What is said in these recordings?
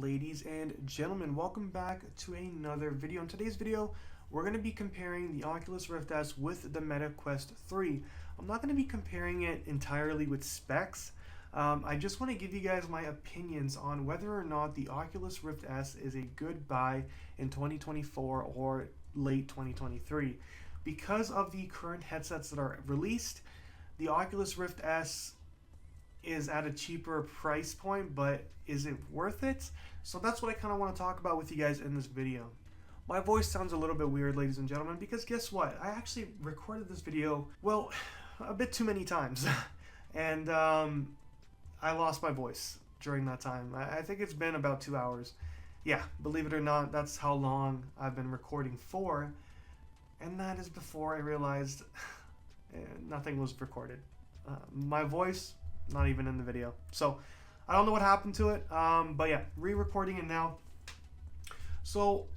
ladies and gentlemen, welcome back to another video. In today's video, we're going to be comparing the Oculus Rift S with the Meta Quest 3. I'm not going to be comparing it entirely with specs. I just want to give you guys my opinions on whether or not the Oculus Rift S is a good buy in 2024 or late 2023. Because of the current headsets that are released, the Oculus Rift S is at a cheaper price point, but is it worth it? So that's what I kind of want to talk about with you guys in this video. My voice sounds a little bit weird, ladies and gentlemen, because guess what? I actually recorded this video, well, a bit too many times. And I lost my voice during that time. I think it's been about 2 hours. Yeah, believe it or not, that's how long I've been recording for. And that is before I realized nothing was recorded. My voice, not even in the video. So I don't know what happened to it, but yeah, re-recording it now. So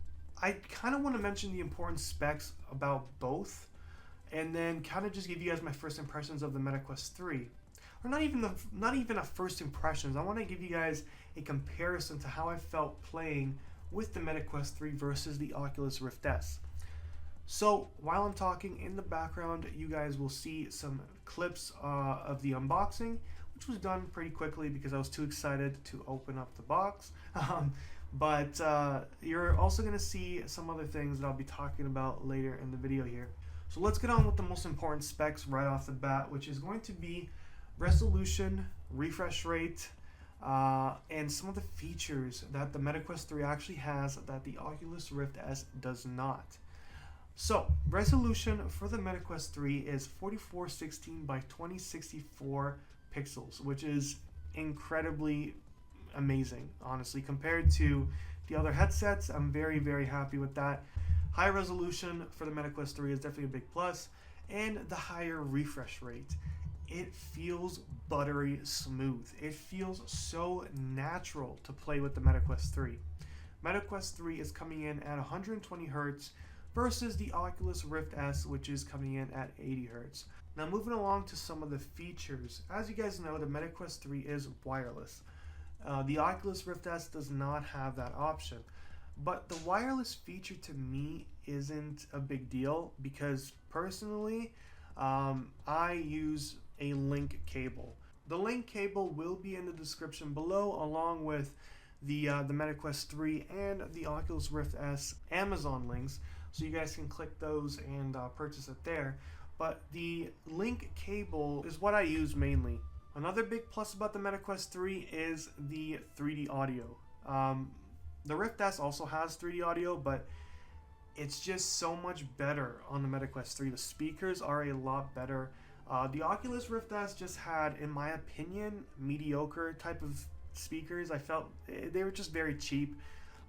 I kind of want to mention the important specs about both, and then kind of just give you guys my first impressions of the Meta Quest 3. Or not even a first impressions. I want to give you guys a comparison to how I felt playing with the Meta Quest 3 versus the Oculus Rift S. So while I'm talking, in the background you guys will see some clips of the unboxing, which was done pretty quickly because I was too excited to open up the box. But you're also going to see some other things that I'll be talking about later in the video here. So let's get on with the most important specs right off the bat, which is going to be resolution, refresh rate, and some of the features that the Meta Quest 3 actually has that the Oculus Rift S does not. So resolution for the Meta Quest 3 is 4416 by 2064 pixels, which is incredibly amazing, honestly, compared to the other headsets. I'm very, very happy with that. High resolution for the Meta Quest 3 is definitely a big plus, and the higher refresh rate. It feels buttery smooth. It feels so natural to play with the Meta Quest 3. Meta Quest 3 is coming in at 120 Hz versus the Oculus Rift S, which is coming in at 80 Hz. Now moving along to some of the features. As you guys know, the Meta Quest 3 is wireless. The Oculus Rift S does not have that option. But the wireless feature to me isn't a big deal because personally, I use a link cable. The link cable will be in the description below, along with the Meta Quest 3 and the Oculus Rift S Amazon links, so you guys can click those and purchase it there. But the link cable is what I use mainly. Another big plus about the Meta Quest 3 is the 3D audio. The Rift S also has 3D audio, but it's just so much better on the Meta Quest 3. The speakers are a lot better. The Oculus Rift S just had, in my opinion, mediocre type of speakers. I felt they were just very cheap.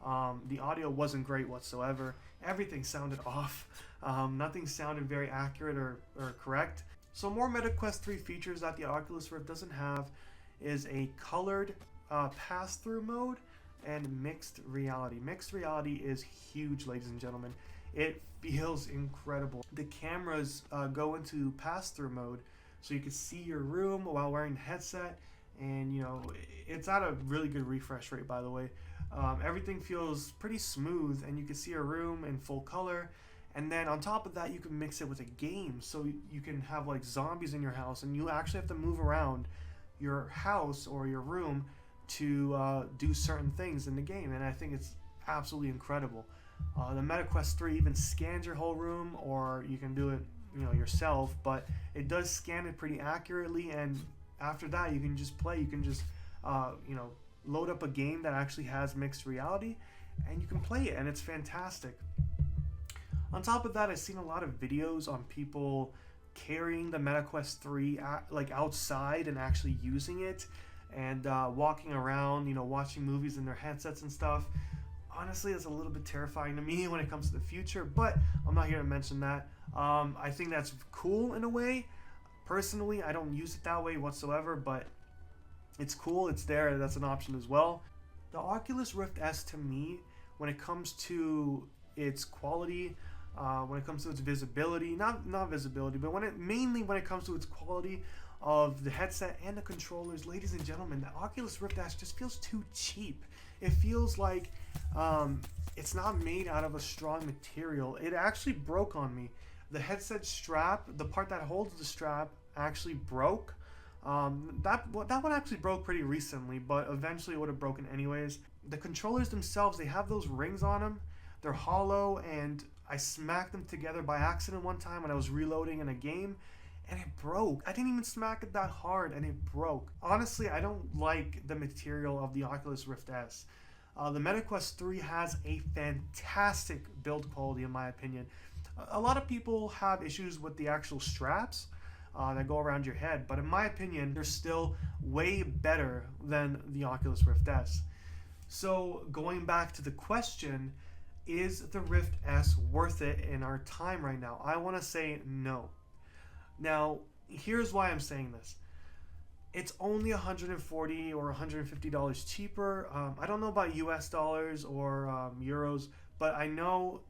The audio wasn't great whatsoever. Everything sounded off. Nothing sounded very accurate or correct. So more Meta Quest 3 features that the Oculus Rift doesn't have is a colored pass-through mode and mixed reality. Mixed reality is huge, ladies and gentlemen. It feels incredible. The cameras go into pass-through mode, so you can see your room while wearing the headset, and you know, it's at a really good refresh rate, by the way. Everything feels pretty smooth, and you can see your room in full color. And then on top of that, you can mix it with a game, so you can have like zombies in your house, and you actually have to move around your house or your room to do certain things in the game, and I think it's absolutely incredible. The Meta Quest 3 even scans your whole room, or you can do it, you know, yourself, but it does scan it pretty accurately, and after that you can just play. You can just you know, load up a game that actually has mixed reality, and you can play it, and it's fantastic. On top of that, I've seen a lot of videos on people carrying the Meta Quest 3 like outside and actually using it, and walking around, you know, watching movies in their headsets and stuff. Honestly, it's a little bit terrifying to me when it comes to the future, but I'm not here to mention that. I think that's cool in a way. Personally, I don't use it that way whatsoever, but it's cool, it's there, that's an option as well. The Oculus Rift S, to me, when it comes to its quality, when it comes to its visibility, not visibility, but mainly when it comes to its quality, of the headset and the controllers, ladies and gentlemen, the Oculus Rift S just feels too cheap. It feels like it's not made out of a strong material. It actually broke on me. The headset strap, the part that holds the strap, actually broke. That one actually broke pretty recently, but eventually it would have broken anyways. The controllers themselves, they have those rings on them. They're hollow, and I smacked them together by accident one time when I was reloading in a game, and it broke. I didn't even smack it that hard, and it broke. Honestly, I don't like the material of the Oculus Rift S. The MetaQuest 3 has a fantastic build quality, in my opinion. A lot of people have issues with the actual straps that go around your head, but in my opinion, they're still way better than the Oculus Rift S. So going back to the question, is the Rift S worth it in our time right now? I want to say no. Now, here's why I'm saying this. It's only $140 or $150 cheaper. I don't know about US dollars or euros, but I know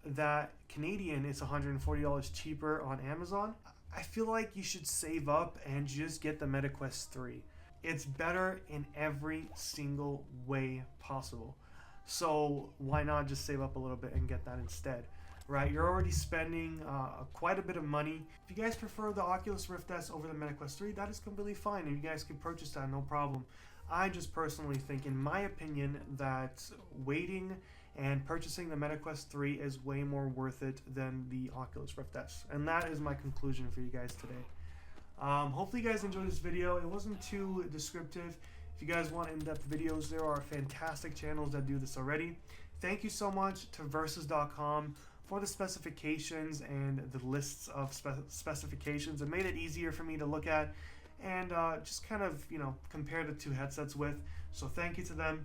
that Canadian is $140 cheaper on Amazon. I feel like you should save up and just get the MetaQuest 3. It's better in every single way possible. So why not just save up a little bit and get that instead, right? You're already spending quite a bit of money. If you guys prefer the Oculus Rift S over the MetaQuest 3, that is completely fine, and you guys can purchase that, no problem. I just personally think, in my opinion, that waiting and purchasing the MetaQuest 3 is way more worth it than the Oculus Rift S. And that is my conclusion for you guys today. Hopefully you guys enjoyed this video. It wasn't too descriptive. If you guys want in-depth videos, there are fantastic channels that do this already. Thank you so much to Versus.com for the specifications and the lists of specifications. It made it easier for me to look at and just kind of, compare the two headsets with. So thank you to them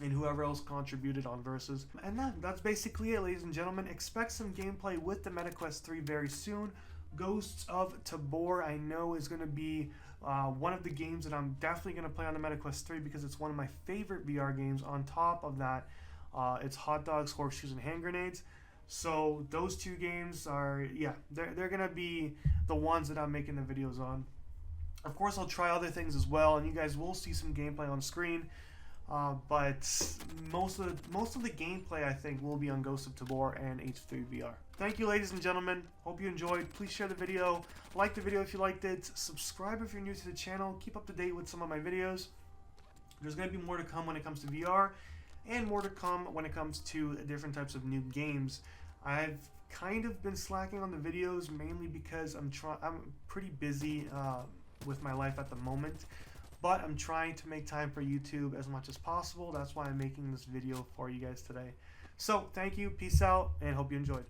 and whoever else contributed on Versus. And that's basically it, ladies and gentlemen. Expect some gameplay with the MetaQuest 3 very soon. Ghosts of Tabor, I know, is going to be one of the games that I'm definitely going to play on the MetaQuest 3 because it's one of my favorite VR games. On top of that, it's hot dogs, horseshoes, and hand grenades. So those two games are, they're going to be the ones that I'm making the videos on. Of course, I'll try other things as well, and you guys will see some gameplay on screen. But most of the gameplay, I think, will be on Ghost of Tabor and H3 VR. Thank you, ladies and gentlemen. Hope you enjoyed. Please share the video. Like the video if you liked it. Subscribe if you're new to the channel. Keep up to date with some of my videos. There's going to be more to come when it comes to VR, and more to come when it comes to different types of new games. I've kind of been slacking on the videos mainly because I'm pretty busy with my life at the moment. But I'm trying to make time for YouTube as much as possible. That's why I'm making this video for you guys today. So, thank you, peace out, and hope you enjoyed.